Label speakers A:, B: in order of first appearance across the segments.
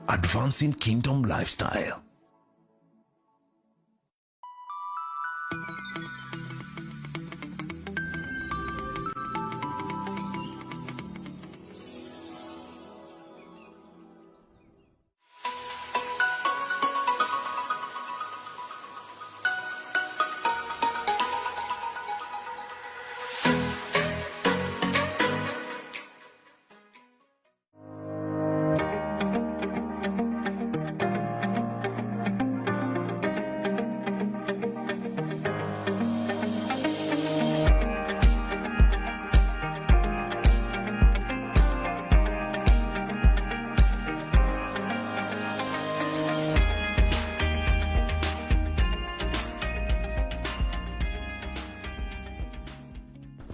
A: Advancing Kingdom Lifestyle.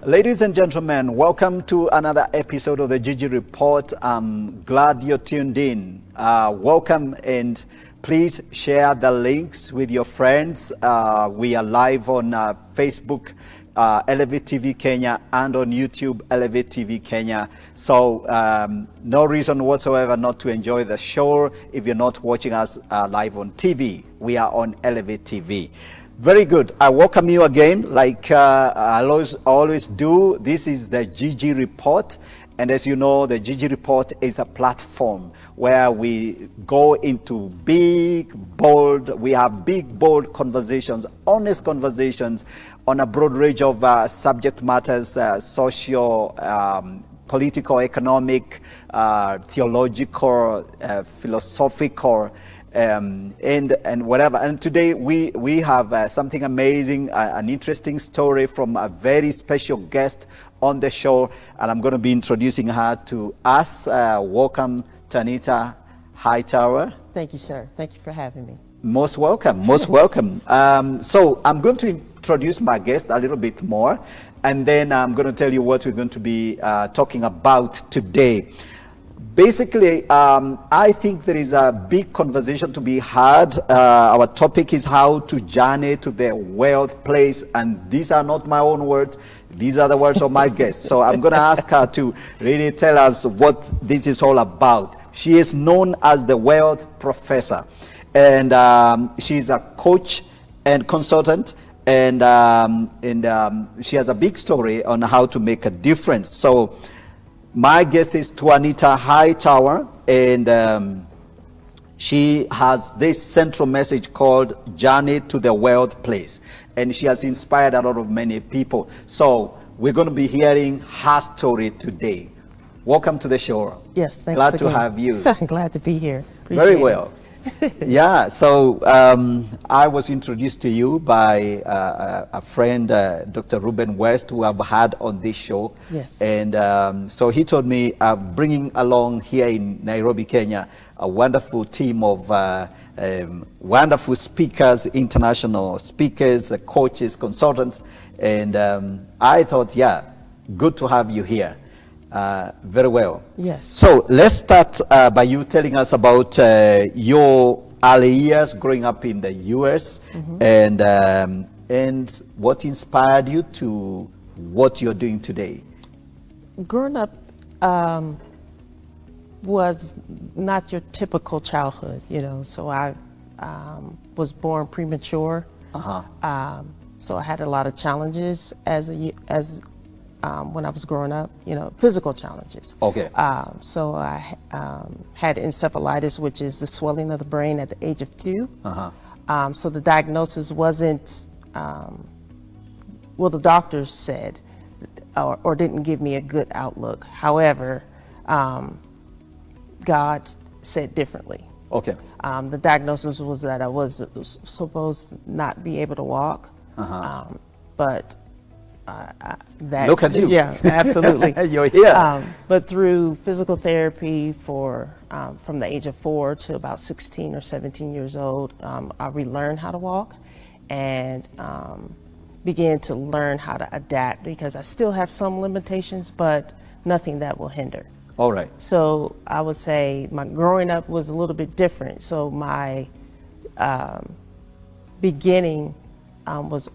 B: Ladies and gentlemen, welcome to another episode of the Gigi Report. I'm glad you're tuned in. Welcome, and please share the links with your friends. We are live on Facebook, Elevate TV Kenya, and on YouTube, Elevate TV Kenya. So no reason whatsoever not to enjoy the show if you're not watching us live on TV. We are on Elevate TV. Very good. I welcome you again, like I always do. This is the Gigi Report. And as you know, the Gigi Report is a platform where we go into we have big, bold conversations, honest conversations on a broad range of subject matters, social, political, economic, theological, philosophical, and whatever. And today we have something amazing, an interesting story from a very special guest on the show, and I'm going to be introducing her to us. Welcome, Tanita Hightower.
C: Thank you, sir. Thank you for having me.
B: Most welcome, most welcome. So I'm going to introduce my guest a little bit more, and then I'm going to tell you what we're going to be talking about today. Basically, I think there is a big conversation to be had. Our topic is how to journey to the wealth place, and these are not my own words. These are the words of my guest. So I'm going to ask her to really tell us what this is all about. She is known as the Wealth Professor, and she's a coach and consultant, and she has a big story on how to make a difference. So my guest is Tanita Hightower, and she has this central message called Journey to the Wealth Place, and she has inspired a lot of many people. So we're going to be hearing her story today. Welcome to the show.
C: Yes, thanks
B: Glad
C: again.
B: to have you.
C: Glad to be here.
B: Very well. Yeah, so I was introduced to you by a friend, Dr. Ruben West, who I've had on this show.
C: Yes.
B: And so he told me, bringing along here in Nairobi, Kenya, a wonderful team of wonderful speakers, international speakers, coaches, consultants. And I thought, yeah, good to have you here. Very well.
C: Yes.
B: So let's start by you telling us about your early years growing up in the U.S. And what inspired you to what you're doing today.
C: Growing up was not your typical childhood, you know. So I was born premature. So I had a lot of challenges when I was growing up, you know, physical challenges.
B: Okay.
C: So I had encephalitis, which is the swelling of the brain at the age of 2. So the diagnosis wasn't, well, the doctors said, or didn't give me a good outlook. However, God said differently.
B: Okay.
C: The diagnosis was that I was supposed to not be able to walk, but that,
B: look at you.
C: Yeah, absolutely.
B: You're here.
C: But through physical therapy from the age of 4 to about 16 or 17 years old, I relearned how to walk and began to learn how to adapt, because I still have some limitations, but nothing that will hinder.
B: All right.
C: So I would say my growing up was a little bit different. So my beginning was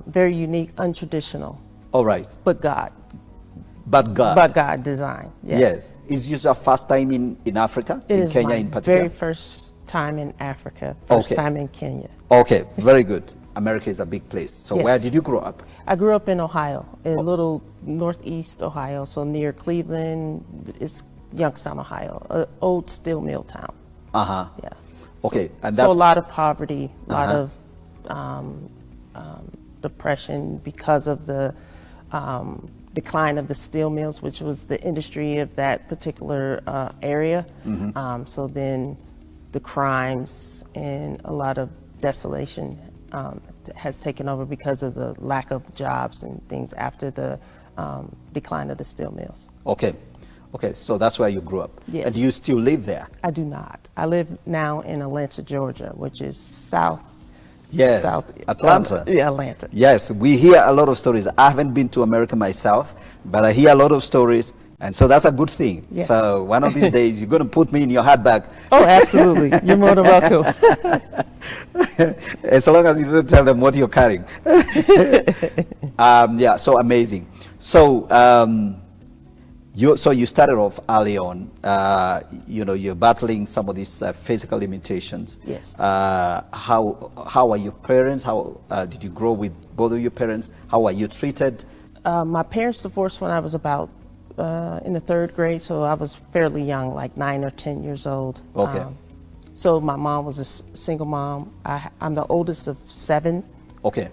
C: very unique, untraditional.
B: All right.
C: But God.
B: But God.
C: But God design. Yeah.
B: Yes. Is this your first time in Africa?
C: It
B: in
C: is
B: Kenya
C: my
B: in particular?
C: very first time in Africa, first
B: Okay.
C: time in Kenya.
B: Okay, very good. America is a big place. So where
C: Yes.
B: did you grow up?
C: I grew up in Ohio, in a little northeast Ohio, so near Cleveland. It's Youngstown, Ohio, an old steel mill town.
B: Uh-huh.
C: Yeah.
B: Okay,
C: So,
B: and
C: so a
B: that's-
C: lot of poverty, a lot
B: Uh-huh.
C: of depression because of the decline of the steel mills, which was the industry of that particular area. So then the crimes and a lot of desolation has taken over because of the lack of jobs and things after the decline of the steel mills.
B: Okay. Okay, so that's where you grew up.
C: Yes.
B: And you still live there?
C: I do not. I live now in Atlanta, Georgia, which is south.
B: Yes,
C: South
B: Atlanta.
C: Yeah, Atlanta.
B: Yes, we hear a lot of stories. I haven't been to America myself, but I hear a lot of stories, and so that's a good thing.
C: Yes.
B: So one of these days, you're going to put me in your handbag,
C: Oh, absolutely. You're more than welcome.
B: as long as you don't tell them what you're carrying. Yeah, so amazing. So you started off early on. You're battling some of these physical limitations.
C: Yes.
B: How are your parents? How did you grow with both of your parents? How are you treated?
C: My parents divorced when I was about in the third grade, so I was fairly young, like 9 or 10 years old.
B: Okay.
C: So my mom was a single mom. I'm the oldest of 7.
B: Okay.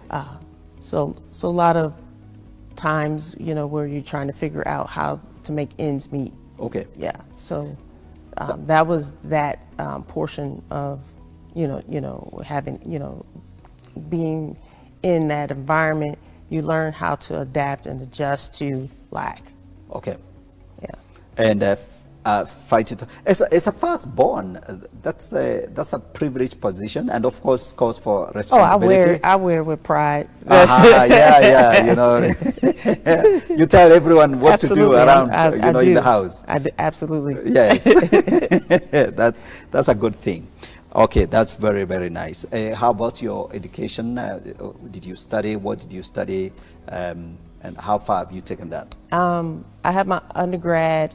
C: So a lot of times, where you're trying to figure out how to make ends meet.
B: Okay.
C: Yeah. So that was that portion of, having, being in that environment. You learn how to adapt and adjust to lack.
B: Okay.
C: Yeah.
B: And fight it. As a firstborn, that's a privileged position, and of course calls for
C: Oh,
B: responsibility.
C: I wear it with pride.
B: Yeah. You tell everyone what to do
C: Absolutely.
B: around,
C: I
B: in
C: do.
B: the house.
C: Absolutely.
B: Yes. That's a good thing. Okay, that's very, very nice. How about your education? Did you study? What did you study? And how far have you taken that?
C: I have my undergrad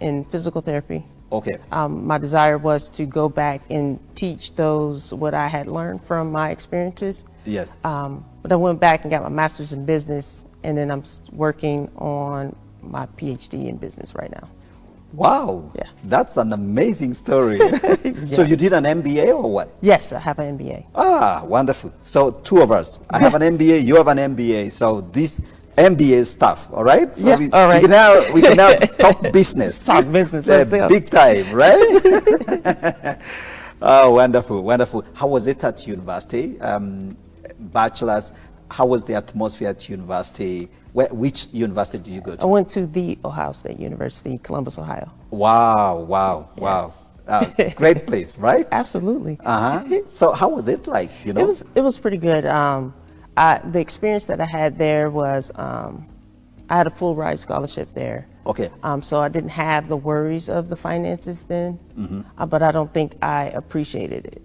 C: in physical therapy.
B: Okay.
C: My desire was to go back and teach those what I had learned from my experiences.
B: Yes.
C: But I went back and got my master's in business, and then I'm working on my PhD in business right now.
B: Wow.
C: Yeah.
B: That's an amazing story. So you did an MBA or what?
C: Yes, I have an MBA.
B: Ah, wonderful. So two of us. I have an MBA, you have an MBA. So this MBA stuff, all right? So
C: Yeah, all right.
B: we can now talk business.
C: Talk business, let's do it.
B: Big time, right? Oh, wonderful, wonderful. How was it at university? Bachelor's, how was the atmosphere at university? Which university did you go
C: I
B: to?
C: went to the Ohio State University, Columbus, Ohio.
B: Wow. Great place, right?
C: Absolutely.
B: So how was it like,
C: It was pretty good. The experience that I had there was I had a full ride scholarship there.
B: Okay.
C: So I didn't have the worries of the finances then, but I don't think I appreciated it.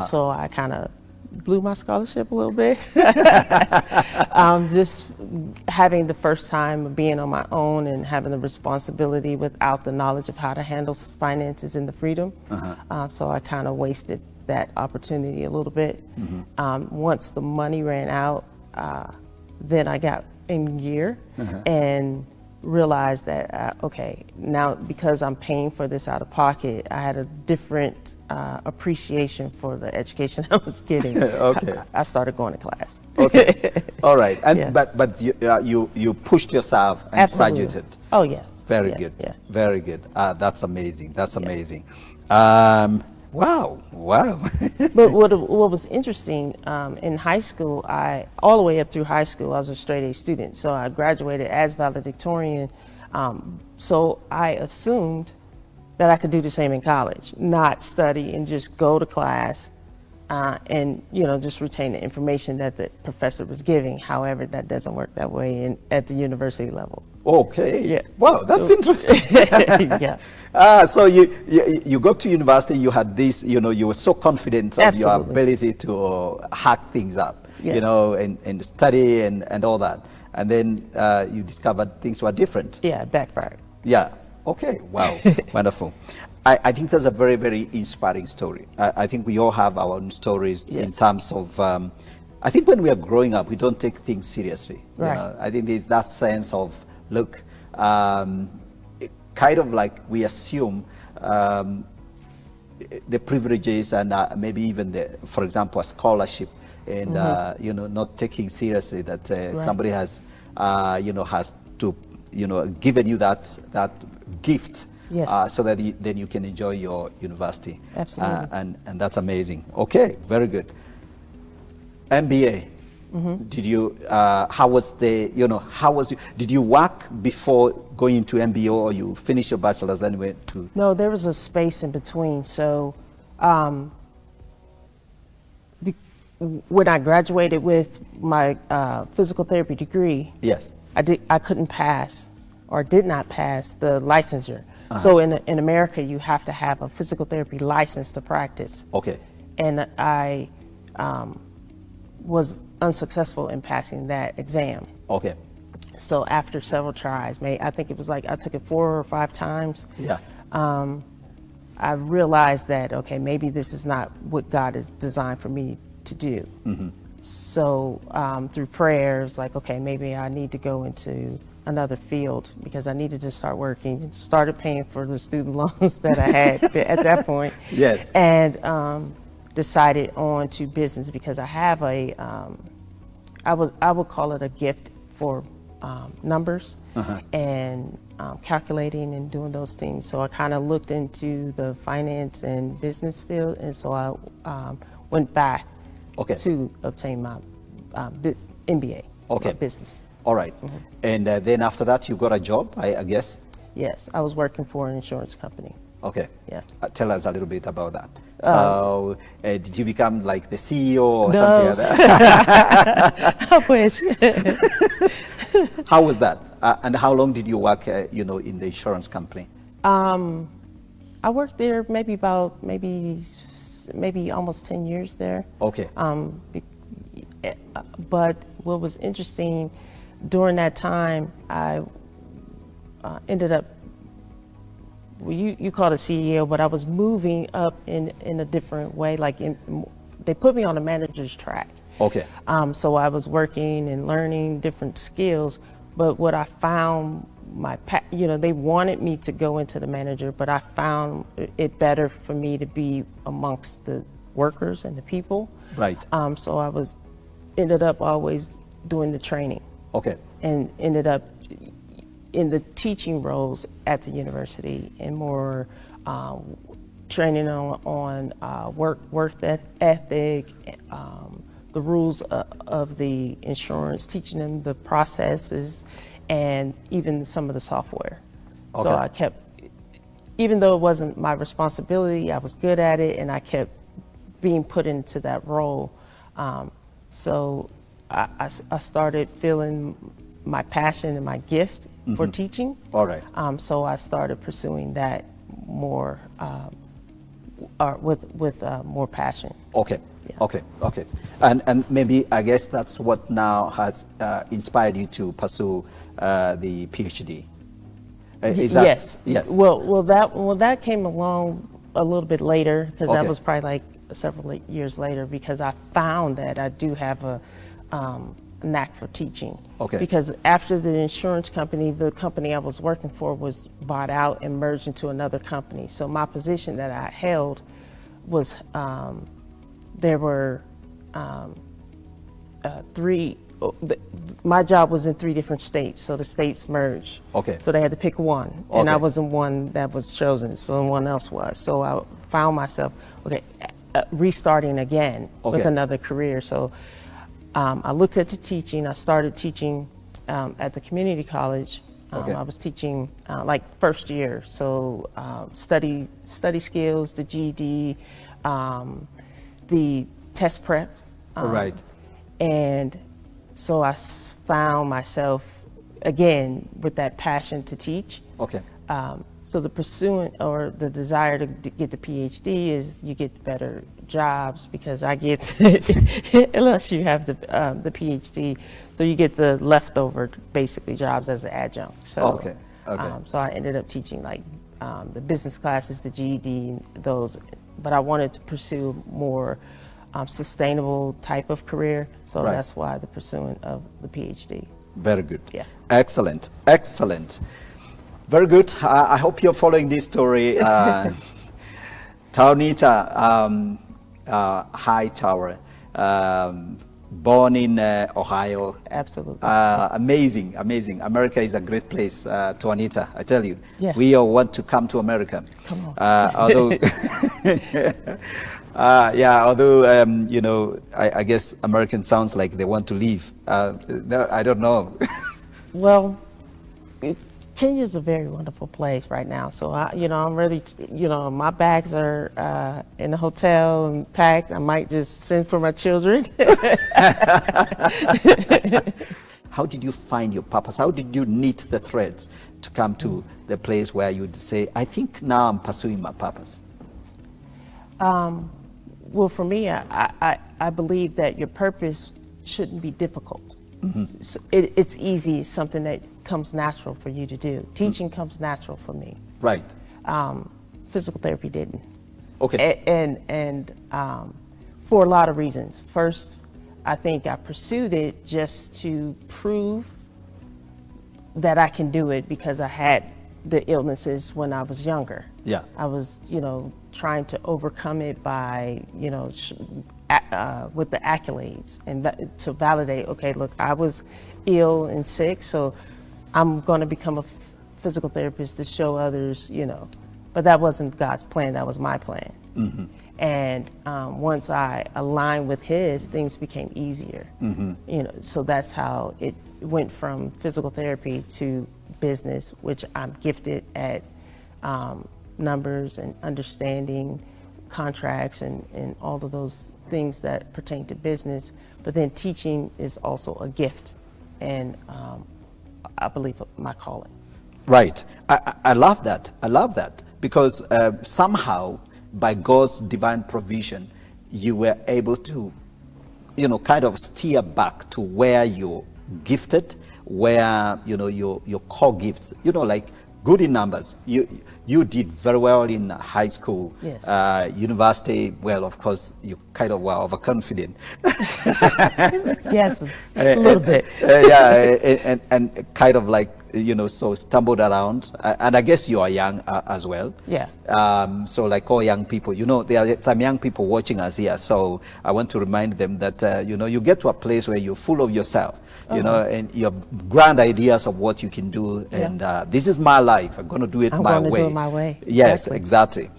C: So I kind of blew my scholarship a little bit. Just having the first time of being on my own and having the responsibility without the knowledge of how to handle finances and the freedom. So I kind of wasted that opportunity a little bit. Once the money ran out, then I got in gear and realized that, okay, now because I'm paying for this out of pocket, I had a different appreciation for the education I was getting.
B: Okay.
C: I started going to class.
B: Okay. All right. And
C: Yeah.
B: but you pushed yourself and
C: Absolutely.
B: graduated.
C: Oh, yes.
B: Very
C: Yeah,
B: good.
C: Yeah.
B: Very good. That's amazing. That's amazing. Wow.
C: But what was interesting, in high school, all the way up through high school, I was a straight A student. So I graduated as valedictorian. So I assumed that I could do the same in college, not study and just go to class and, just retain the information that the professor was giving. However, that doesn't work that way at the university level.
B: Okay.
C: Yeah.
B: Wow, that's interesting.
C: Yeah.
B: So you got to university, you had this, you were so confident of your
C: Absolutely.
B: ability to hack things up,
C: Yeah.
B: and study and all that. and then you discovered things were different.
C: Yeah, backfired.
B: Yeah. Okay. Wow. Wonderful. I think that's a very, very inspiring story. I think we all have our own stories in
C: Yes.
B: terms of. I think when we are growing up, we don't take things seriously.
C: Right.
B: You know? I think there's that sense of, look, kind of like we assume the privileges and maybe even for example, a scholarship, and you know, not taking seriously that somebody has, you know, has to, you know, given you that gift.
C: Yes.
B: So that then you can enjoy your university.
C: Absolutely.
B: And that's amazing. Okay, very good. MBA. Did you? How was the? You know, how was you? Did you work before going into MBA, or you finished your bachelor's then went to?
C: No, there was a space in between. So, when I graduated with my physical therapy degree,
B: Yes.
C: I couldn't pass, or did not pass the licensure. So in America, you have to have a physical therapy license to practice.
B: Okay.
C: And I was unsuccessful in passing that exam.
B: Okay.
C: So after several tries, I think it was like I took it 4 or 5 times.
B: Yeah.
C: I realized that, okay, maybe this is not what God has designed for me to do. So through prayers, like, okay, maybe I need to go into another field because I needed to start working, started paying for the student loans that I had at that point.
B: Yes.
C: And decided on to business because I have I would call it a gift for numbers and calculating and doing those things. So I kind of looked into the finance and business field, and so I went back to obtain my MBA,
B: Okay.
C: business.
B: All right. And then after that, you got a job, I guess?
C: Yes, I was working for an insurance company.
B: Okay.
C: Yeah.
B: Tell us a little bit about that. So, did you become like the CEO or
C: No.
B: something like that?
C: I wish.
B: How was that? And how long did you work, you know, in the insurance company?
C: I worked there maybe almost 10 years there.
B: Okay.
C: But what was interesting during that time, I ended up, well, you call it CEO, but I was moving up in a different way. They put me on a manager's track.
B: Okay.
C: So I was working and learning different skills, but what I found, they wanted me to go into the manager, but I found it better for me to be amongst the workers and the people.
B: Right.
C: So I ended up always doing the training.
B: Okay.
C: And ended up in the teaching roles at the university and more training on work ethic, the rules of the insurance, teaching them the processes, and even some of the software.
B: Okay.
C: So I kept, even though it wasn't my responsibility, I was good at it, and I kept being put into that role. So I started feeling my passion and my gift for teaching.
B: All right.
C: So I started pursuing that more with more passion.
B: Okay.
C: Yeah.
B: Okay. And maybe I guess that's what now has inspired you to pursue the PhD. Is that,
C: Yes.
B: Yes.
C: Well, that came along a little bit later because that
B: Okay.
C: was probably like several years later, because I found that I do have a knack for teaching.
B: Okay.
C: Because after the insurance company, the company I was working for was bought out and merged into another company. So my position that I held was there were my job was in 3 different states, so the states merged.
B: Okay.
C: So they had to pick one, and I
B: Okay.
C: wasn't one that was chosen, someone else was. So I found myself, restarting again with
B: Okay.
C: another career. So I looked at the teaching. I started teaching at the community college.
B: Okay.
C: I was teaching like first year, so study skills, the GED, the test prep.
B: Right.
C: And so I found myself again with that passion to teach.
B: Okay.
C: So the pursuant or the desire to get the PhD is you get better jobs because I get, unless you have the PhD, so you get the leftover basically jobs as an adjunct. So,
B: Okay, okay.
C: So I ended up teaching like the business classes, the GED, those, but I wanted to pursue more sustainable type of career. So
B: Right.
C: that's why the pursuing of the PhD.
B: Very good.
C: Yeah.
B: Excellent. Excellent. Very good. I hope you're following this story. Taonita Hightower, born in Ohio.
C: Absolutely.
B: Amazing, amazing. America is a great place, Taonita, I tell you.
C: Yeah.
B: We all want to come to America.
C: Come on.
B: Although, you know, I guess American sounds like they want to leave. No, I don't know.
C: Well, Kenya is a very wonderful place right now. So I'm ready. My bags are in the hotel and packed. I might just send for my children.
B: How did you find your purpose? How did you knit the threads to come to the place where you'd say, I think now I'm pursuing my purpose?
C: Well, for me, I believe that your purpose shouldn't be difficult. Mm-hmm. So it's easy. It's something that comes natural for you to do. Teaching comes natural for me.
B: Right.
C: Physical therapy didn't.
B: Okay.
C: And for a lot of reasons. First, I think I pursued it just to prove that I can do it because I had the illnesses when I was younger.
B: Yeah.
C: I was, trying to overcome it by, with the accolades and to validate, okay, look, I was ill and sick, so I'm going to become a physical therapist to show others, but that wasn't God's plan, that was my plan. Mm-hmm. And once I aligned with His, things became easier. Mm-hmm. So that's how it went from physical therapy to business, which I'm gifted at numbers and understanding contracts and all of those things that pertain to business. But then teaching is also a gift, and I believe my calling.
B: Right. I love that. I love that because somehow by God's divine provision, you were able to, kind of steer back to where you're gifted, where, your core gifts, like good in numbers. You did very well in high school.
C: Yes.
B: University, well, of course, you kind of were overconfident.
C: Yes, a little bit.
B: And kind of like, so stumbled around. And I guess you are young as well.
C: Yeah.
B: So like all young people, there are some young people watching us here. So I want to remind them that, you get to a place where you're full of yourself, and you have grand ideas of what you can do. Yeah. And this is my life. I'm going to do it my way.
C: I'm going to do it my way.
B: Yes, exactly.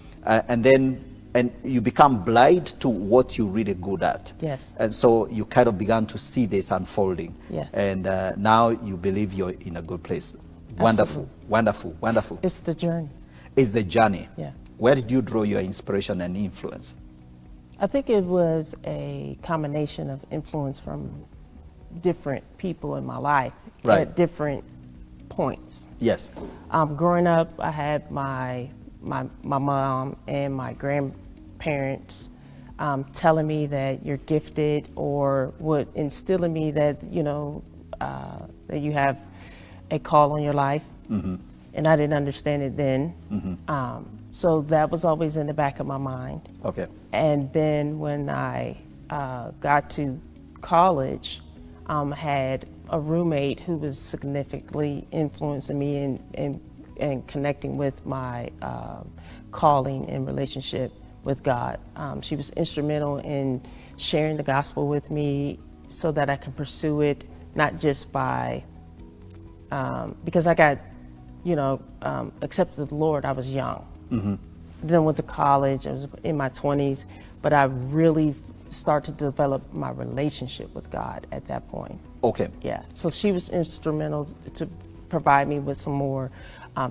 B: And you become blind to what you're really good at.
C: Yes.
B: And so you kind of began to see this unfolding.
C: Yes.
B: And now you believe you're in a good place. Wonderful,
C: Absolutely.
B: Wonderful, wonderful.
C: It's the journey.
B: It's the journey.
C: Yeah.
B: Where did you draw your inspiration and influence?
C: I think it was a combination of influence from different people in my life at different points.
B: Yes.
C: Growing up, I had my mom and my grandparents telling me that you're gifted, or would instill in me that that you have a call on your life. Mm-hmm. And I didn't understand it then. Mm-hmm. So that was always in the back of my mind.
B: Okay.
C: And then when I got to college, had a roommate who was significantly influencing me and connecting with my calling and relationship with God. She was instrumental in sharing the gospel with me so that I can pursue it, not just by, because I got, accepted the Lord, I was young. Mm-hmm. Then I went to college, I was in my 20s, but I really started to develop my relationship with God at that point.
B: Okay.
C: Yeah, so she was instrumental to provide me with some more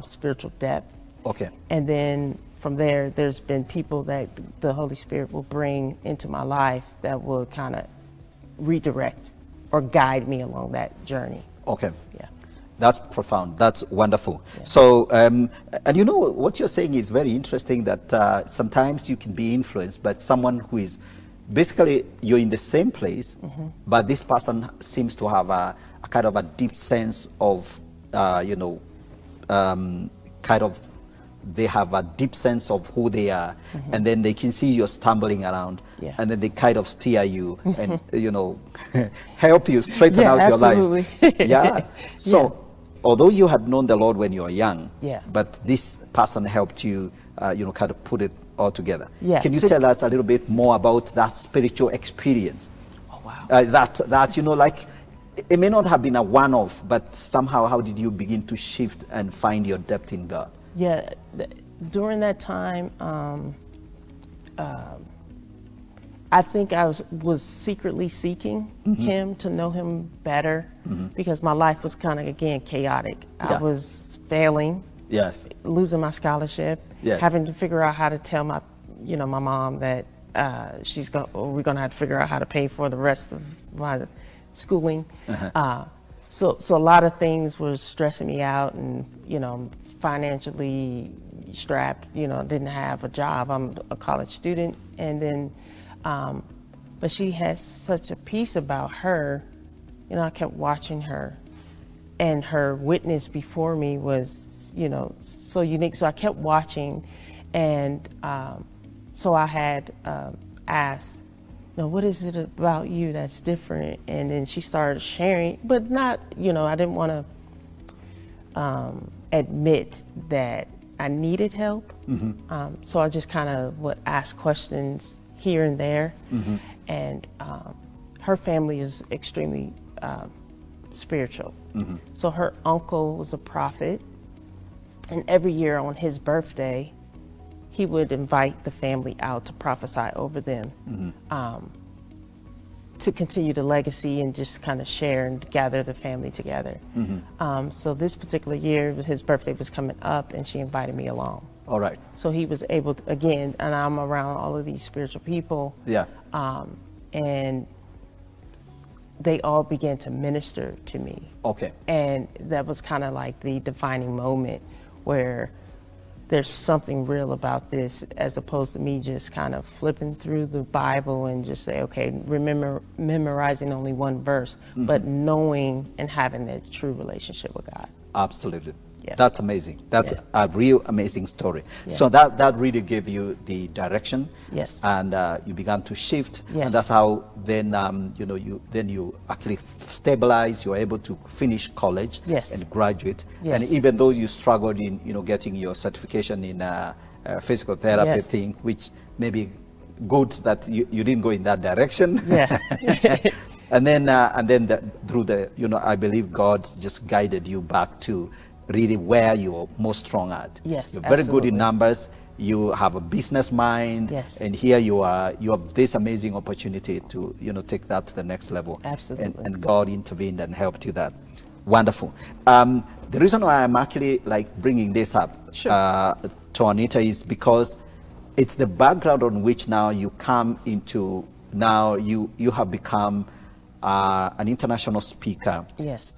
C: spiritual depth.
B: Okay.
C: And then from there, there's been people that the Holy Spirit will bring into my life that will kind of redirect or guide me along that journey.
B: Okay.
C: Yeah.
B: That's profound. That's wonderful. So, and you know, what you're saying is very interesting, that sometimes you can be influenced by someone who is basically, you're in the same place, but this person seems to have a kind of a deep sense of, you know, kind of, they have a deep sense of who they are, and then they can see you're stumbling around, and then they kind of steer you and, you know, help you straighten out your life. Yeah. So, although you had known the Lord when you were young, but this person helped you, you know, kind of put it all together. Can you tell us a little bit more about that spiritual experience?
C: Oh, wow.
B: That, you know, like, it may not have been a one-off, but somehow, how did you begin to shift and find your depth in God?
C: Yeah, during that time, I think I was secretly seeking him, to know him better, because my life was kind of, again, chaotic. I was failing, losing my scholarship, having to figure out how to tell my, you know, my mom that we're gonna have to figure out how to pay for the rest of my schooling. So a lot of things were stressing me out, and, you know, financially strapped, you know, didn't have a job. I'm a college student, and then, but she has such a peace about her, you know, I kept watching her, and her witness before me was, you know, so unique. So I kept watching, and so I had asked, you know, what is it about you that's different? And then she started sharing, but not, you know, I didn't want to admit that I needed help. So I just kind of would ask questions here and there. And her family is extremely spiritual. So her uncle was a prophet, and every year on his birthday, he would invite the family out to prophesy over them, to continue the legacy and just kind of share and gather the family together. So this particular year, his birthday was coming up, and she invited me along.
B: All right.
C: So he was able to, again, and I'm around all of these spiritual people. And they all began to minister to me.
B: Okay.
C: And that was kind of like the defining moment where there's something real about this, as opposed to me just kind of flipping through the Bible and just say, okay, memorizing only one verse, but knowing and having that true relationship with God.
B: Absolutely.
C: Yeah.
B: That's amazing. That's a real amazing story. So that really gave you the direction. And you began to shift. And that's how then, you know, you actually stabilize. You're able to finish college and graduate. And even though you struggled in, you know, getting your certification in physical therapy thing, which maybe good that you didn't go in that direction. And then through the, you know, I believe God just guided you back to really where you're most strong at. You're very good in numbers. You have a business mind. And here you have this amazing opportunity to, you know, take that to the next level. And God intervened and helped you that. Wonderful. The reason why I'm actually like bringing this up to Anita is because it's the background on which now you come into, now you have become an international speaker.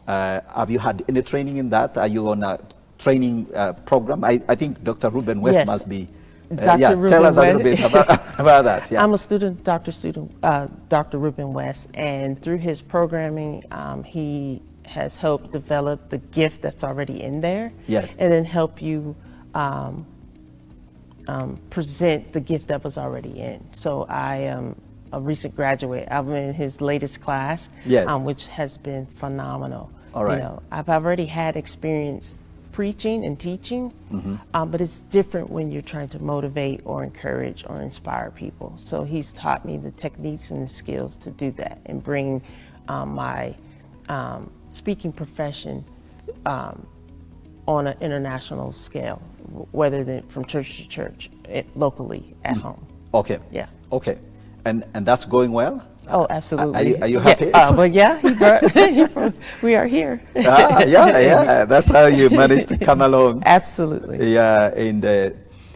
B: Have you had any training in that? Are you on a training program? I think Dr. Ruben West must be. Tell us a little bit about that.
C: I'm a student, Dr. Ruben West, and through his programming, he has helped develop the gift that's already in there. And then help you present the gift that was already in. So I am a recent graduate. I'm in his latest class, which has been phenomenal. You know, I've already had experience preaching and teaching, but it's different when you're trying to motivate or encourage or inspire people. So he's taught me the techniques and the skills to do that and bring my speaking profession on an international scale, whether than from church to church, locally at home.
B: Okay. And that's going well?
C: Oh, absolutely.
B: Are you happy?
C: Well, we are here.
B: That's how you managed to come along.
C: Absolutely.
B: And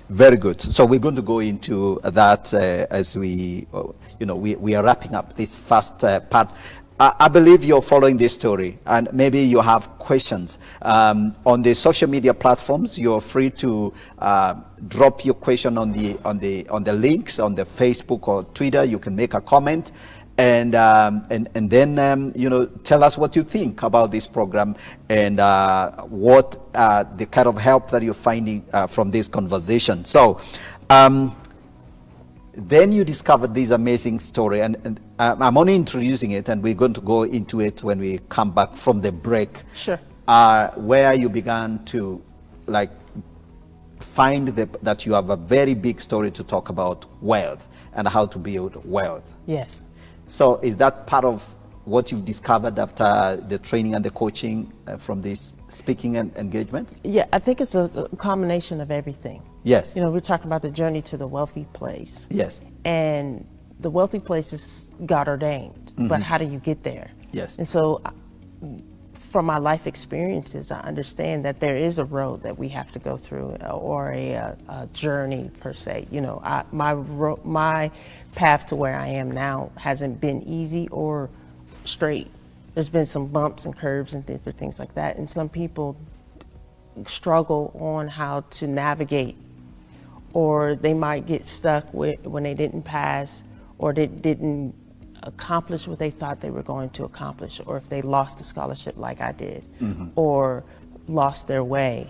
B: very good. So we're going to go into that as we, you know, we are wrapping up this first part. I believe you're following this story, and maybe you have questions. On the social media platforms, you're free to drop your question on the links on the Facebook or Twitter. You can make a comment, and then tell us what you think about this program and what the kind of help that you're finding from this conversation. So. Then you discovered this amazing story, and I'm only introducing it, and we're going to go into it when we come back from the break.
C: Sure.
B: Where you began to find that you have a very big story to talk about wealth and how to build wealth.
C: Yes.
B: So is that part of what you've discovered after the training and the coaching from this speaking and engagement?
C: Yeah, I think it's a combination of everything.
B: Yes.
C: We're talking about the journey to the wealthy place.
B: Yes.
C: And the wealthy place is God ordained, but how do you get there?
B: Yes.
C: And so from my life experiences, I understand that there is a road that we have to go through, or a journey per se. My path to where I am now hasn't been easy or straight. There's been some bumps and curves and different things like that. And some people struggle on how to navigate, or they might get stuck when they didn't pass, or they didn't accomplish what they thought they were going to accomplish, or if they lost a scholarship like I did, or lost their way.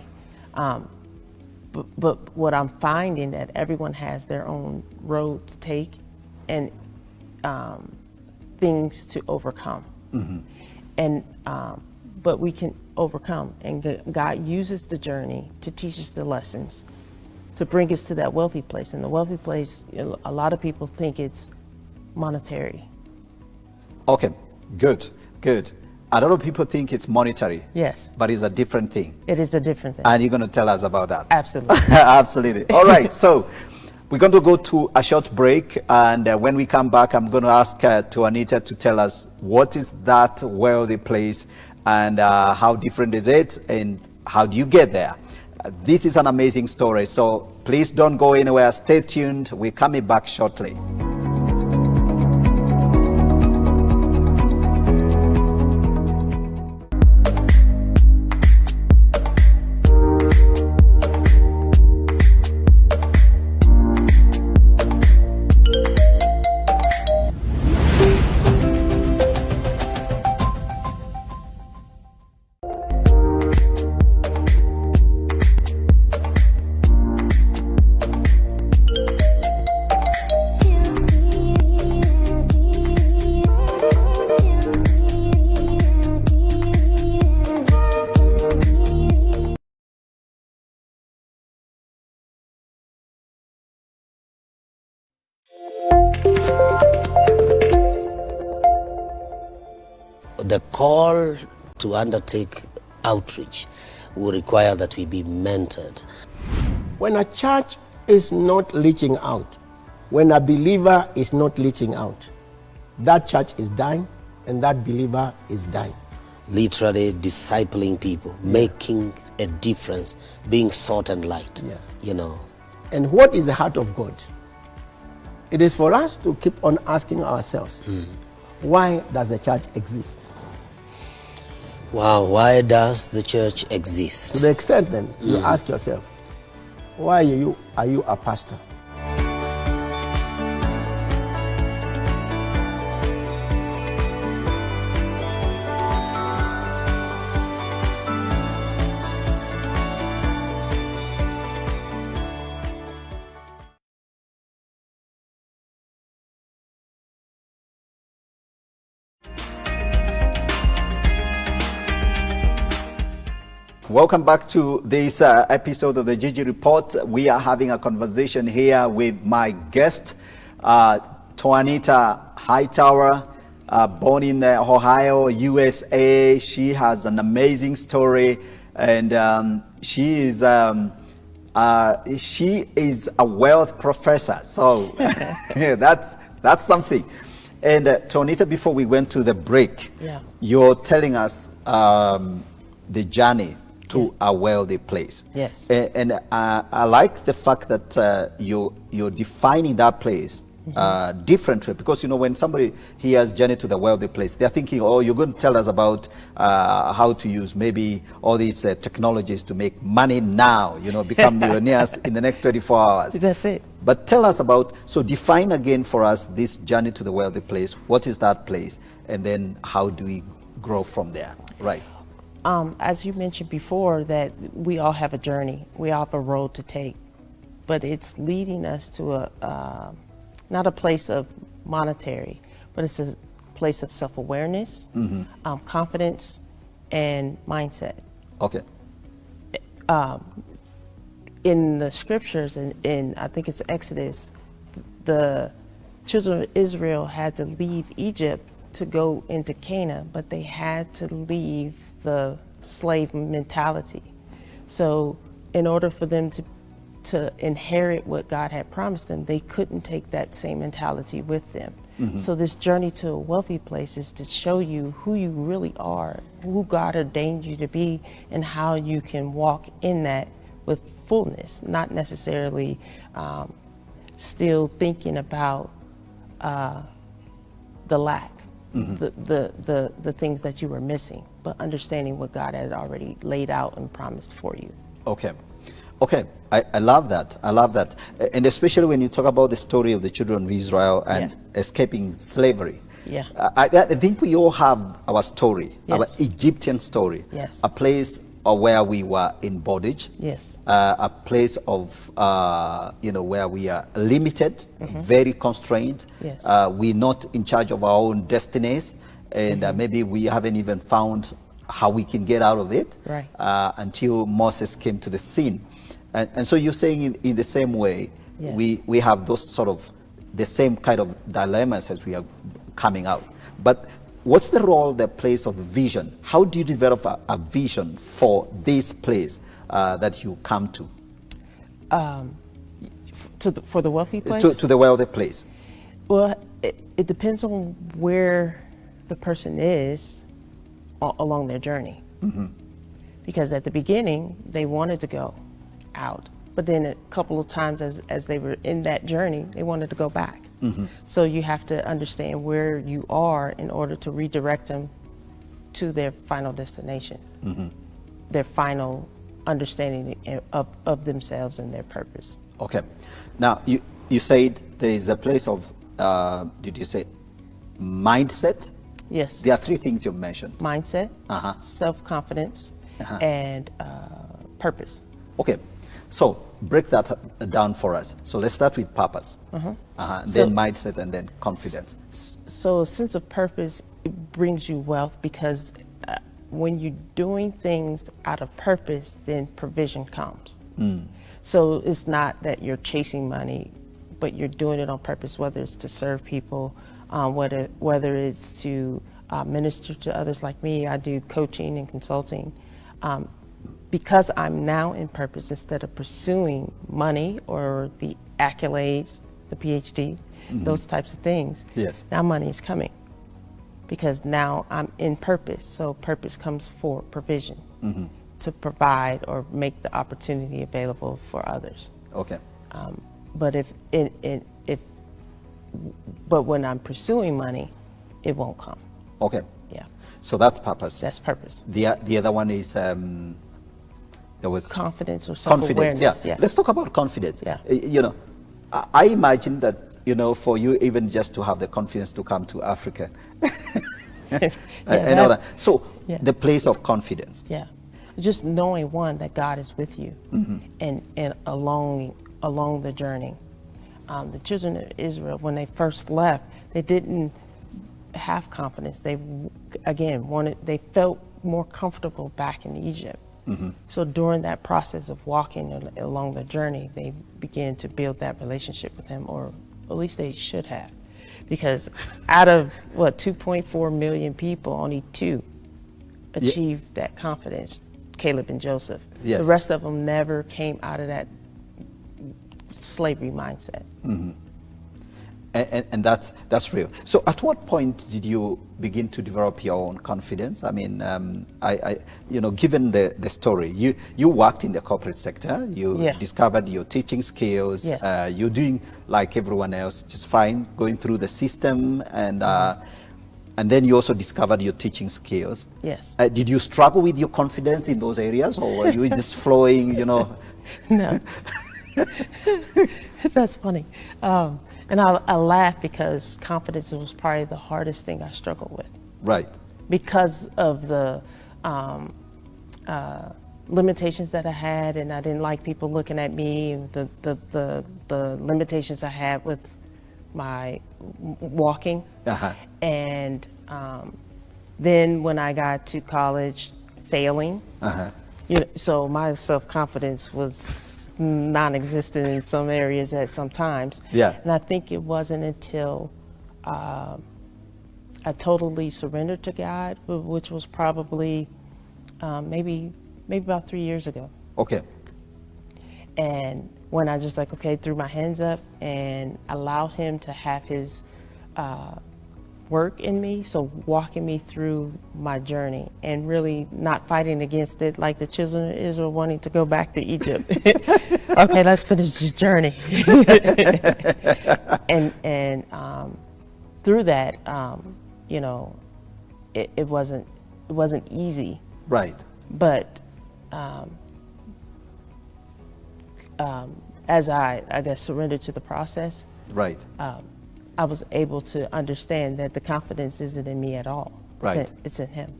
C: But what I'm finding that everyone has their own road to take and things to overcome. And but we can overcome, and God uses the journey to teach us the lessons, to bring us to that wealthy place. And the wealthy place, a lot of people think it's monetary.
B: Okay, good. A lot of people think it's monetary.
C: Yes.
B: But it's a different thing.
C: It is a different thing.
B: And you're going to tell us about that.
C: Absolutely.
B: Absolutely. All right. So we're going to go to a short break. And when we come back, I'm going to ask Juanita to tell us what is that wealthy place and how different is it and how do you get there? This is an amazing story. So please don't go anywhere. Stay tuned. We're coming back shortly.
D: The call to undertake outreach will require that we be mentored.
E: When a church is not reaching out, when a believer is not reaching out, that church is dying and that believer is dying.
D: Literally discipling people, making a difference, being salt and light,
E: And what is the heart of God? It is for us to keep on asking ourselves, why does the church exist?
D: Wow, why does the church exist?
E: To the extent then, you ask yourself, why are you a pastor?
B: Welcome back to this episode of the Gigi Report. We are having a conversation here with my guest, Juanita Hightower, born in Ohio, USA. She has an amazing story, and she is a wealth professor. So that's something. And Juanita, before we went to the break, you're telling us the journey to a wealthy place.
C: Yes.
B: And I like the fact that you're defining that place differently, because when somebody hears Journey to the Wealthy Place, they're thinking, oh, you're going to tell us about how to use maybe all these technologies to make money now, become millionaires in the next 24 hours.
C: That's it.
B: But tell us about, so define again for us this Journey to the Wealthy Place. What is that place? And then how do we grow from there? Right.
C: As you mentioned before, that we all have a journey, we all have a road to take, but it's leading us to not a place of monetary, but it's a place of self-awareness, confidence, and mindset.
B: Okay.
C: In the scriptures, in I think it's Exodus, the children of Israel had to leave Egypt to go into Canaan, but they had to leave the slave mentality. So in order for them to inherit what God had promised them, they couldn't take that same mentality with them. So this journey to a wealthy place is to show you who you really are, who God ordained you to be, and how you can walk in that with fullness, not necessarily still thinking about the lack. The things that you were missing, but understanding what God had already laid out and promised for you.
B: Okay. I love that. And especially when you talk about the story of the children of Israel and escaping slavery.
C: Yeah.
B: I think we all have our story, our Egyptian story.
C: Yes.
B: A place where we were in bondage.
C: Yes.
B: A place of, where we are limited, very constrained.
C: Yes.
B: We're not in charge of our own destinies, and maybe we haven't even found how we can get out of it until Moses came to the scene. And so you're saying in the same way, we have those sort of the same kind of dilemmas as we are coming out. But what's the role, the place of vision? How do you develop a vision for this place that you come to?
C: For the wealthy place?
B: To the wealthy place.
C: Well, it depends on where the person is along their journey. Because at the beginning, they wanted to go out. But then a couple of times as they were in that journey, they wanted to go back. So you have to understand where you are in order to redirect them to their final destination, their final understanding of themselves and their purpose.
B: Okay. Now, you said there is a place of, did you say mindset?
C: Yes.
B: There are three things you mentioned.
C: Mindset, self-confidence, and purpose.
B: Okay. So break that down for us. So let's start with purpose, then mindset, and then confidence.
C: So a sense of purpose, it brings you wealth, because when you're doing things out of purpose, then provision comes. So it's not that you're chasing money, but you're doing it on purpose, whether it's to serve people, whether it's to minister to others like me. I do coaching and consulting. Because I'm now in purpose, instead of pursuing money or the accolades, the PhD, those types of things, now money is coming. Because now I'm in purpose, so purpose comes for provision, to provide or make the opportunity available for others.
B: Okay.
C: But when I'm pursuing money, it won't come.
B: Okay.
C: Yeah.
B: So that's purpose.
C: That's purpose.
B: The other one is there was
C: confidence or self-awareness.
B: Confidence. Yeah. Let's talk about confidence.
C: Yeah.
B: I imagine that for you even just to have the confidence to come to Africa, and all that. So the place of confidence.
C: Yeah. Just knowing, one, that God is with you, and along the journey. The children of Israel, when they first left, they didn't have confidence. They felt more comfortable back in Egypt. So during that process of walking along the journey, they began to build that relationship with him, or at least they should have. Because out of 2.4 million people, only 2 achieved that confidence, Caleb and Joseph. The rest of them never came out of that slavery mindset.
B: And that's real. So at what point did you begin to develop your own confidence? I mean, given the story, you worked in the corporate sector, you
C: Yeah.
B: discovered your teaching skills,
C: Yes.
B: you're doing like everyone else, just fine, going through the system, and then you also discovered your teaching skills.
C: Yes.
B: Did you struggle with your confidence in those areas, or were you just flowing,
C: No. That's funny. And I laugh because confidence was probably the hardest thing I struggled with
B: Right.
C: because of the limitations that I had, and I didn't like people looking at me, and the limitations I had with my walking.
B: Uh-huh.
C: And then when I got to college, failing.
B: Uh-huh.
C: So my self-confidence was non-existent in some areas at some times.
B: Yeah.
C: And I think it wasn't until I totally surrendered to God, which was probably maybe about 3 years ago.
B: Okay.
C: And when I just threw my hands up and allowed him to have his work in me, so walking me through my journey and really not fighting against it like the children of Israel wanting to go back to Egypt. Okay, let's finish this journey. and through that, it wasn't easy,
B: Right.
C: but as I guess surrendered to the process,
B: Right.
C: I was able to understand that the confidence isn't in me at all.
B: Right.
C: It's in him.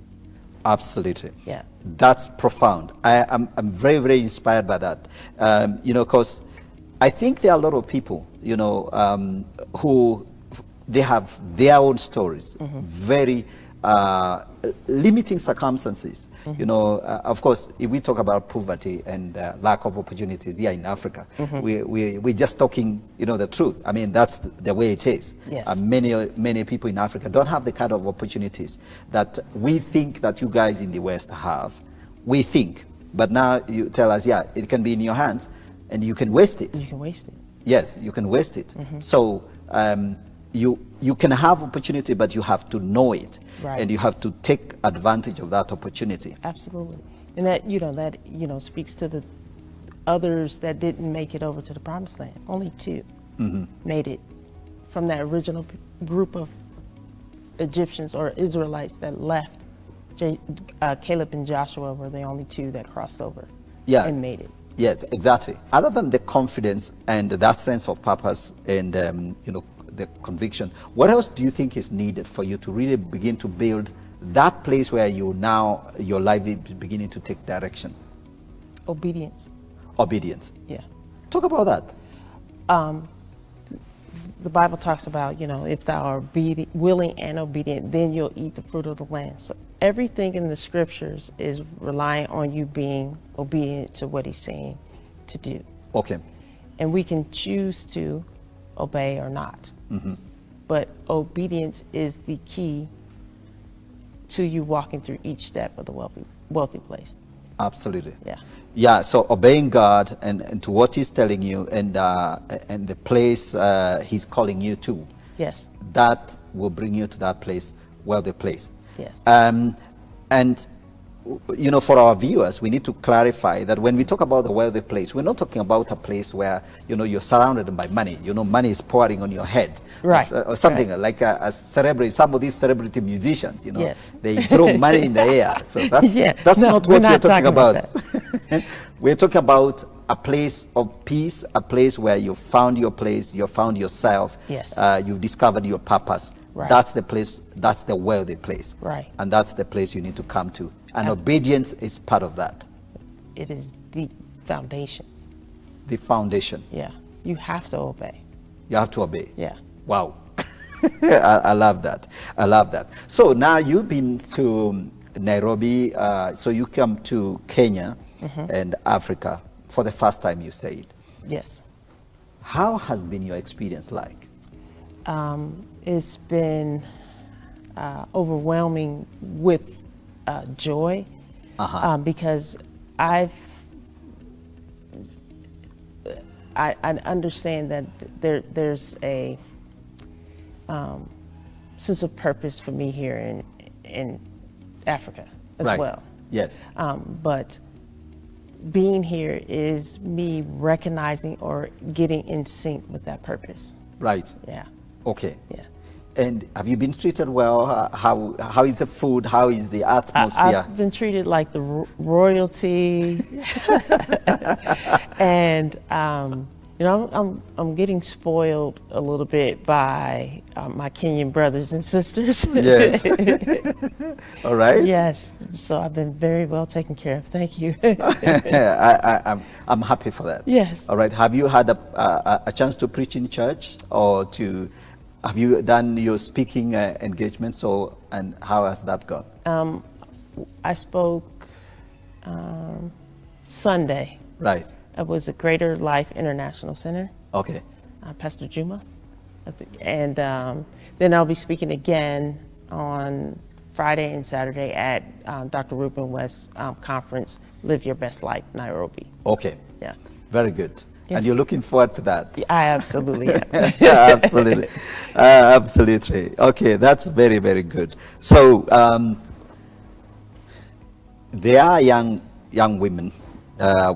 B: Absolutely.
C: Yeah.
B: That's profound. I'm very, very inspired by that. Because I think there are a lot of people, who they have their own stories, very limiting circumstances. Of course, if we talk about poverty and lack of opportunities here in Africa, we're just talking, the truth. I mean, that's the way it is.
C: Yes.
B: Many people in Africa don't have the kind of opportunities that we think that you guys in the West have. We think, but now you tell us, yeah, it can be in your hands, and you can waste it.
C: You can waste it.
B: Yes, you can waste it. So you can have opportunity, but you have to know it,
C: Right.
B: and you have to take advantage of that opportunity.
C: Absolutely. And that speaks to the others that didn't make it over to the promised land. Only 2 made it from that original group of Egyptians or Israelites that left. Caleb and Joshua were the only 2 that crossed over and made it.
B: Yes, exactly. Other than the confidence and that sense of purpose and the conviction, what else do you think is needed for you to really begin to build that place where your life is beginning to take direction?
C: Obedience.
B: Obedience.
C: Yeah.
B: Talk about that.
C: The Bible talks about, if thou art willing and obedient, then you'll eat the fruit of the land. So everything in the scriptures is relying on you being obedient to what he's saying to do.
B: Okay.
C: And we can choose to obey or not. But obedience is the key to you walking through each step of the wealthy place.
B: Absolutely.
C: Yeah.
B: Yeah, so obeying God and to what he's telling you and the place he's calling you to,
C: Yes.
B: that will bring you to that place, wealthy place.
C: Yes.
B: And for our viewers, we need to clarify that when we talk about the wealthy place, we're not talking about a place where, you're surrounded by money. Money is pouring on your head.
C: Right.
B: Or something like a celebrity, some of these celebrity musicians,
C: Yes.
B: they throw money in the air. So that's,
C: Yeah.
B: that's
C: No,
B: not
C: we're
B: what we're
C: not
B: talking
C: talking about
B: about. We're talking about a place of peace, a place where you found your place, you found yourself.
C: Yes.
B: You've discovered your purpose.
C: Right.
B: That's the place, that's the wealthy place.
C: Right.
B: And that's the place you need to come to. And obedience is part of that.
C: It is the foundation.
B: The foundation.
C: Yeah. You have to obey.
B: You have to obey.
C: Yeah.
B: Wow. I love that. I love that. So now you've been to Nairobi, so you come to Kenya and Africa for the first time, you said.
C: Yes.
B: How has been your experience like?
C: It's been overwhelming with joy because I understand that there's a sense of purpose for me here in Africa as
B: Right.
C: well.
B: Yes.
C: But being here is me recognizing or getting in sync with that purpose.
B: Right.
C: Yeah,
B: Okay.
C: yeah.
B: And have you been treated well? How is the food? How is the atmosphere?
C: I've been treated like the royalty, and you know, I'm getting spoiled a little bit by my Kenyan brothers and sisters.
B: Yes. All right.
C: Yes. So I've been very well taken care of. Thank you.
B: I'm happy for that.
C: Yes.
B: All right. Have you had a chance to preach in church, or have you done your speaking engagements, and how has that gone?
C: I spoke Sunday.
B: Right.
C: It was at Greater Life International Center.
B: Okay.
C: Pastor Juma. And then I'll be speaking again on Friday and Saturday at Dr. Ruben West's conference, Live Your Best Life, Nairobi.
B: Okay.
C: Yeah.
B: Very good.
C: Yes.
B: And you're looking forward to that?
C: I absolutely am.
B: Yeah, absolutely. Absolutely. Okay, that's very, very good. So there are young women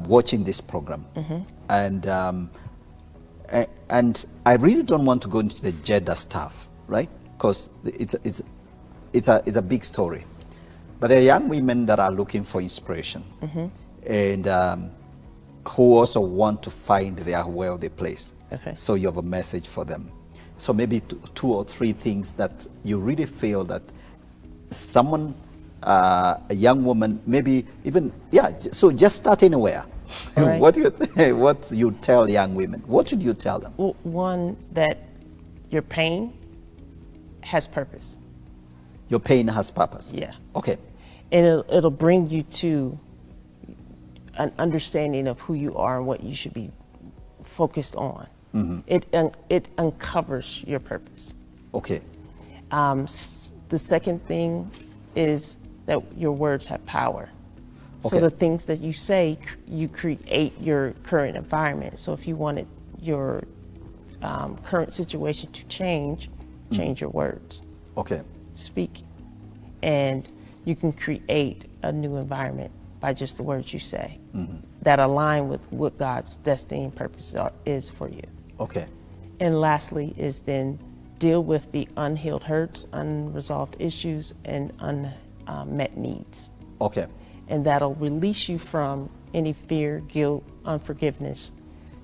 B: watching this program, and I really don't want to go into the gender stuff, right? Because it's a big story. But there are young women that are looking for inspiration, and who also want to find their wealthy place.
C: Okay.
B: So you have a message for them. So maybe two or three things that you really feel that someone, a young woman, maybe even, so just start anywhere.
C: All right.
B: What you tell young women? What should you tell them?
C: Well, one, that your pain has purpose.
B: Your pain has purpose.
C: Yeah.
B: Okay.
C: And it'll bring you to an understanding of who you are and what you should be focused on. It uncovers your purpose.
B: Okay.
C: The second thing is that your words have power.
B: Okay.
C: So the things that you say, you create your current environment. So if you wanted your current situation to change your words.
B: Okay.
C: Speak, and you can create a new environment by just the words you say that align with what God's destiny and purpose is for you.
B: Okay.
C: And lastly is then deal with the unhealed hurts, unresolved issues, and unmet needs.
B: Okay.
C: And that'll release you from any fear, guilt, unforgiveness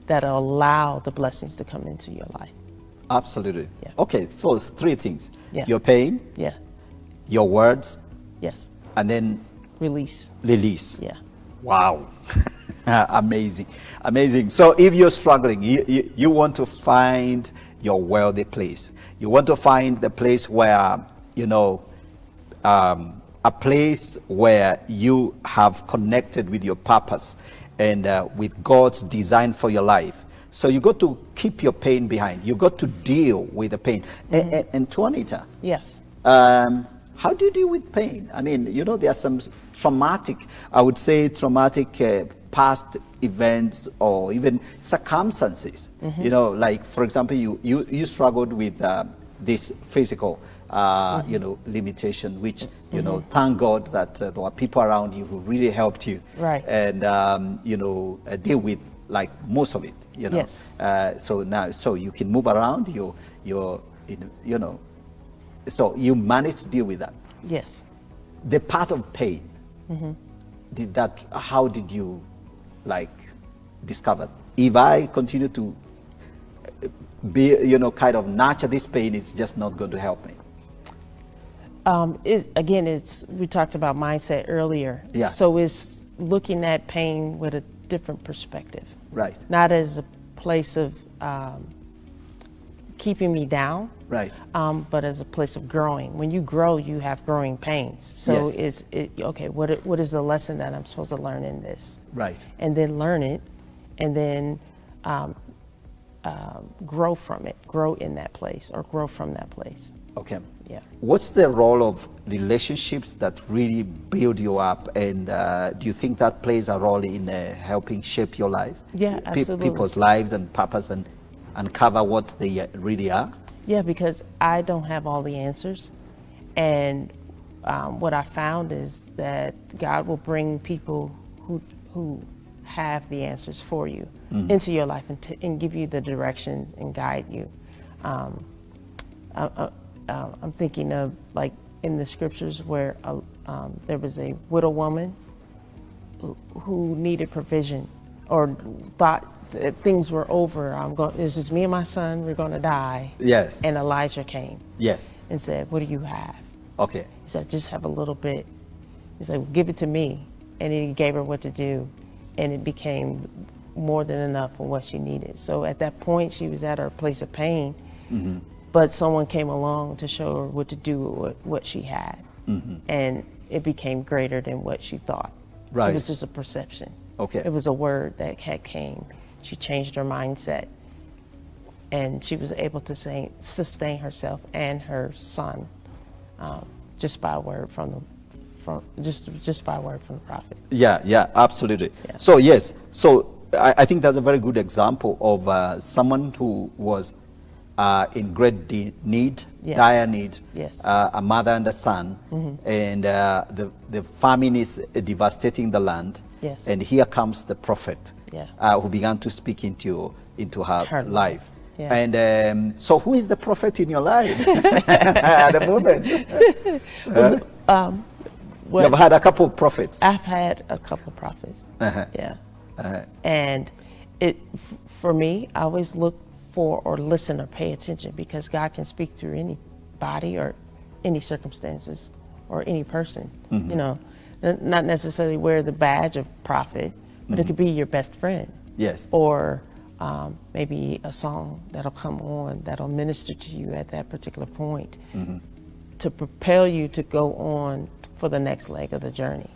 C: that'll allow the blessings to come into your life.
B: Absolutely.
C: Yeah.
B: Okay, so it's three things.
C: Yeah.
B: Your pain,
C: Yeah.
B: your words,
C: Yes.
B: and then
C: Release.
B: release.
C: Yeah.
B: Wow. Amazing. Amazing. So if you're struggling, you want to find your wealthy place. You want to find the place where, a place where you have connected with your purpose and with God's design for your life. So you got to keep your pain behind. You got to deal with the pain. And Tuanita,
C: Yes.
B: how do you deal with pain? I mean, there are some traumatic past events or even circumstances. Like, for example, you struggled with this physical, limitation, which, thank God that there were people around you who really helped you.
C: Right.
B: And, deal with like most of it,
C: Yes.
B: So you can move around, so you managed to deal with that.
C: Yes.
B: The part of pain, how did you discover? If I continue to be, kind of nurture this pain, it's just not going to help me.
C: We talked about mindset earlier.
B: Yeah.
C: So it's looking at pain with a different perspective.
B: Right.
C: Not as a place of keeping me down.
B: Right.
C: But as a place of growing. When you grow, you have growing pains. So
B: Yes.
C: what is the lesson that I'm supposed to learn in this?
B: Right.
C: And then learn it, and then grow from it, grow in that place, or grow from that place.
B: Okay.
C: Yeah.
B: What's the role of relationships that really build you up, and do you think that plays a role in helping shape your life?
C: Yeah, absolutely.
B: People's lives and purpose, and uncover what they really are?
C: Yeah, because I don't have all the answers. And what I found is that God will bring people who have the answers for you into your life and give you the direction and guide you. I'm thinking of like in the scriptures where there was a widow woman who needed provision or thought that things were over. It's just me and my son, we're going to die.
B: Yes.
C: And Elijah came
B: Yes.
C: and said, what do you have?
B: Okay.
C: He said, just have a little bit. He said, well, give it to me. And he gave her what to do. And it became more than enough for what she needed. So at that point, she was at her place of pain, but someone came along to show her what to do with what she had. And it became greater than what she thought.
B: Right.
C: It was just a perception.
B: Okay.
C: It was a word that came. She changed her mindset. And she was able to sustain herself and her son just by a word from by a word from the prophet.
B: Yeah, absolutely.
C: Yeah.
B: So yes, so I think that's a very good example of someone who was in great need,
C: Yes.
B: dire need,
C: Yes.
B: a mother and a son, and the famine is devastating the land.
C: Yes.
B: And here comes the prophet,
C: Yeah.
B: who began to speak into her
C: Her
B: life.
C: life. Yeah.
B: And so, who is the prophet in your life at the moment? You've had a couple of prophets.
C: I've had a couple of prophets. Yeah. And for me, I always look for or listen or pay attention because God can speak through any body or any circumstances or any person. You know, not necessarily wear the badge of prophet, but it could be your best friend.
B: Yes.
C: Or maybe a song that'll come on that'll minister to you at that particular point to propel you to go on for the next leg of the journey.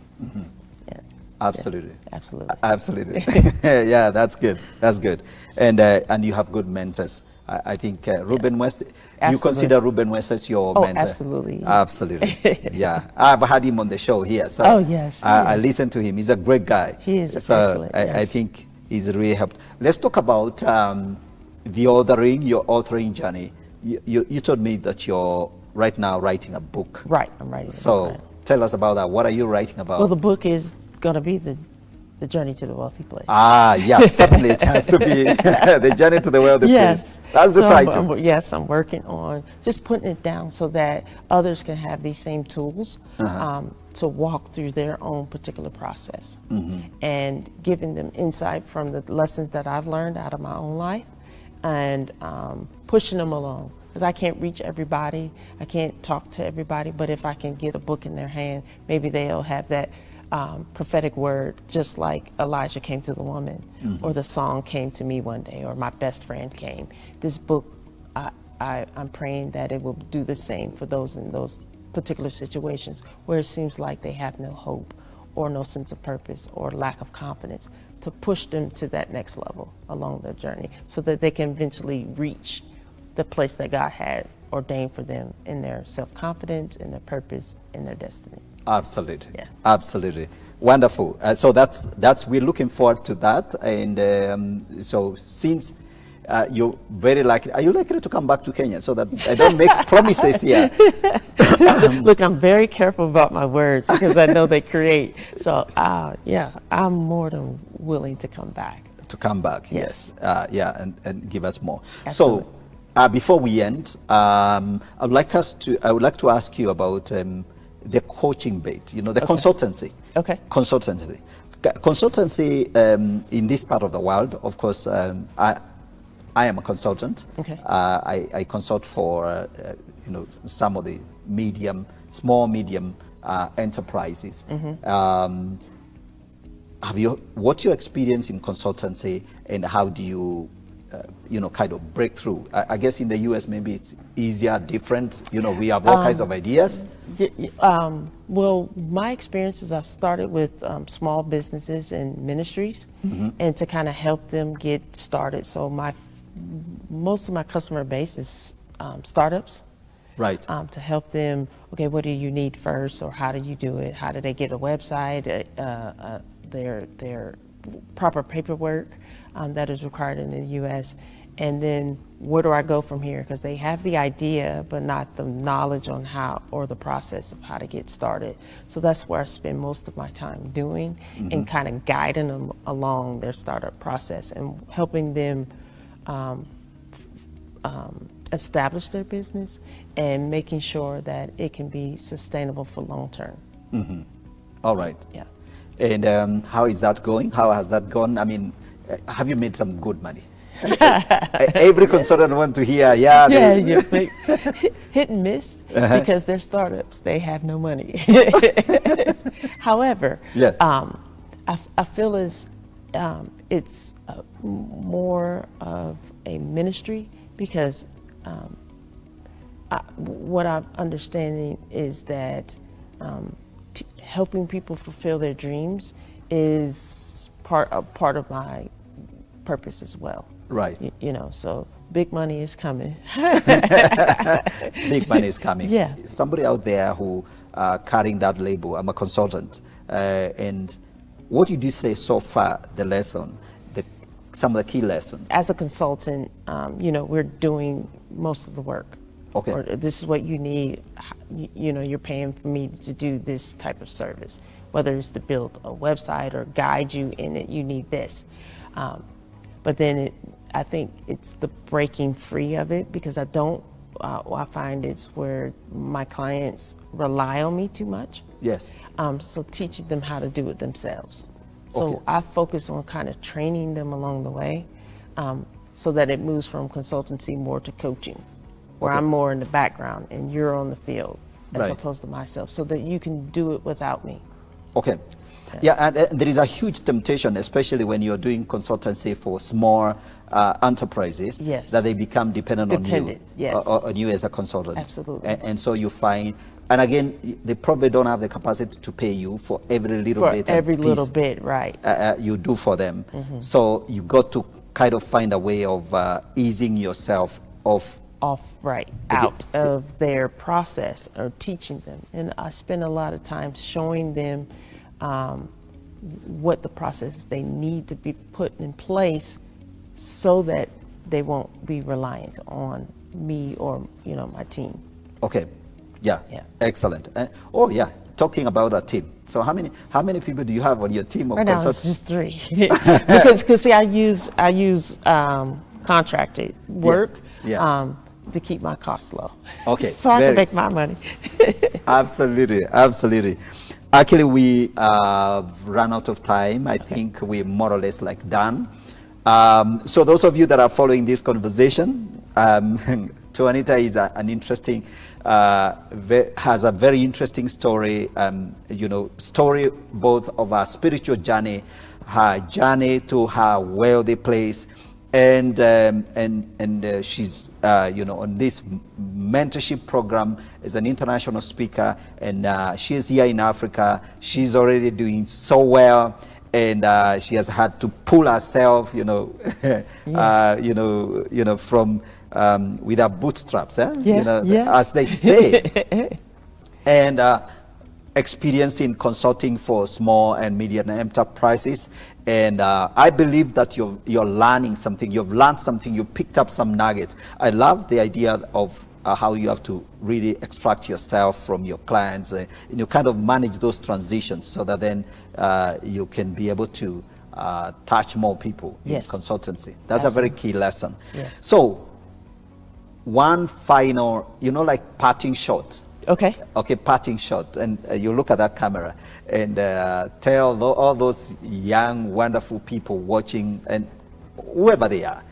C: Yeah.
B: Absolutely.
C: Yeah, absolutely.
B: Absolutely. Yeah, that's good. That's good. And you have good mentors. I think Ruben West, you
C: Absolutely.
B: consider Ruben West as your
C: Oh,
B: mentor?
C: absolutely.
B: Absolutely. Yeah. I've had him on the show here. So
C: Oh, yes,
B: I
C: yes.
B: listen to him. He's a great guy.
C: He is
B: So
C: excellent,
B: I
C: yes.
B: think he's really helped. Let's talk about your authoring journey. You told me that you're right now writing a book.
C: Right, I'm writing.
B: So tell us about that. What are you writing about?
C: Well, the book is going to be the journey to the wealthy place.
B: Yes, certainly it has to be the journey to the wealthy
C: Yes.
B: place. That's the
C: So
B: title.
C: Yes, I'm working on just putting it down so that others can have these same tools to walk through their own particular process and giving them insight from the lessons that I've learned out of my own life and pushing them along. Because I can't reach everybody, I can't talk to everybody, but if I can get a book in their hand, maybe they'll have that prophetic word, just like Elijah came to the woman, or the song came to me one day, or my best friend came. This book, I'm praying that it will do the same for those in those particular situations where it seems like they have no hope or no sense of purpose or lack of confidence, to push them to that next level along their journey so that they can eventually reach the place that God had ordained for them in their self-confidence, in their purpose, in their destiny.
B: Absolutely.
C: Yeah.
B: Absolutely. Wonderful. So that's we're looking forward to that. And so since you're very likely, are you likely to come back to Kenya so that I don't make promises here?
C: Look, I'm very careful about my words because I know they create. So yeah, I'm more than willing to come back.
B: To come back, yes.
C: Yes.
B: And give us more.
C: Absolutely.
B: So before we end, I would like to ask you about the coaching bit, the consultancy.
C: Okay.
B: Consultancy. In this part of the world, of course, I am a consultant.
C: Okay.
B: I consult for, some of the small, medium enterprises. What's your experience in consultancy, and how do you, kind of break through? I guess in the US maybe it's easier, different. We have all kinds of ideas.
C: Well, my experience is I've started with small businesses and ministries, and to kind of help them get started. So most of my customer base is startups.
B: Right.
C: To help them, okay, what do you need first, or how do you do it? How do they get a website, their proper paperwork that is required in the U.S., And then where do I go from here? Because they have the idea, but not the knowledge on how or the process of how to get started. So that's where I spend most of my time doing and kind of guiding them along their startup process and helping them establish their business and making sure that it can be sustainable for long term.
B: All right.
C: Yeah.
B: And how is that going? How has that gone? I mean, have you made some good money? Every consultant wants to hear,
C: Yeah, hit and miss because they're startups. They have no money. However,
B: Yes.
C: I feel as it's more of a ministry because what I'm understanding is that helping people fulfill their dreams is part of my purpose as well.
B: Right.
C: You know, so big money is coming.
B: Big money is coming.
C: Yeah.
B: Somebody out there who carrying that label, I'm a consultant, and what did you say so far, the lesson, some of the key lessons?
C: As a consultant, you know, we're doing most of the work.
B: Okay.
C: Or this is what you need. You know, you're paying for me to do this type of service. Whether it's to build a website or guide you in it, you need this. But then I think it's the breaking free of it because I find it's where my clients rely on me too much.
B: Yes.
C: So teaching them how to do it themselves. So
B: Okay.
C: I focus on kind of training them along the way so that it moves from consultancy more to coaching, where
B: Okay.
C: I'm more in the background and you're on the field as
B: Right.
C: opposed to myself, so that you can do it without me.
B: Okay. Yeah, and there is a huge temptation, especially when you're doing consultancy for small enterprises,
C: Yes.
B: that they become dependent on you,
C: Dependent, yes.
B: on you as a consultant.
C: Absolutely.
B: And so you find, and again, they probably don't have the capacity to pay you for every little
C: For
B: bit. and
C: every little
B: piece,
C: bit, right.
B: you do for them. So you got to kind of find a way of easing yourself off.
C: Out of their process or teaching them. And I spend a lot of time showing them what the process they need to be put in place so that they won't be reliant on me or, you know, my team.
B: Okay. Yeah.
C: Yeah.
B: Excellent. Oh yeah. Talking about a team. So how many people do you have on your team of
C: Right now it's
B: consultants?
C: just 3 because see I use contracted work
B: Yeah.
C: to keep my costs low.
B: Okay,
C: So I
B: very-
C: can make my money.
B: Absolutely, absolutely. Actually, we have run out of time. I think we're more or less like done. So those of you that are following this conversation, Tuanita is an interesting, has a very interesting story, story both of her spiritual journey, her journey to her wealthy place, and she's on this mentorship program as an international speaker, and she is here in Africa. She's already doing so well, and she has had to pull herself, from with her bootstraps,
C: Yes.
B: as they say, and experienced in consulting for small and medium enterprises. And I believe that you're learning something. You've learned something. You picked up some nuggets. I love the idea of how you have to really extract yourself from your clients, and you kind of manage those transitions so that then you can be able to touch more people
C: Yes.
B: in consultancy. That's a very key lesson.
C: Yeah.
B: So one final, like parting shot.
C: Okay.
B: Okay, parting shot, and you look at that camera and tell all those young, wonderful people watching, and whoever they are,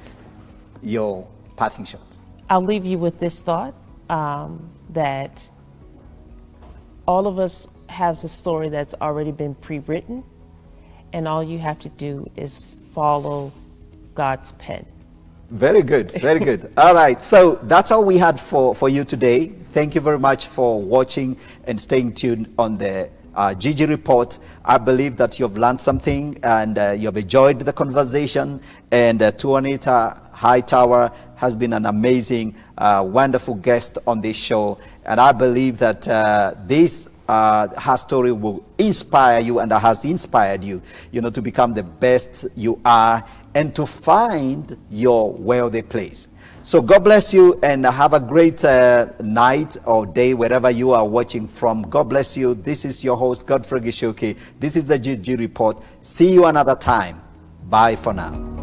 B: your parting shot.
C: I'll leave you with this thought that all of us has a story that's already been pre-written, and all you have to do is follow God's pen.
B: Very good, very good. All right, so that's all we had for you today. Thank you very much for watching and staying tuned on the Gigi Report. I believe that you've learned something and you've enjoyed the conversation. And Tuanita Hightower has been an amazing, wonderful guest on this show. And I believe that her story will inspire you and has inspired you, to become the best you are and to find your wealthy place. So God bless you, and have a great night or day wherever you are watching from. God bless you. This is your host, Godfrey Gishoki. This is the GG Report. See you another time. Bye for now.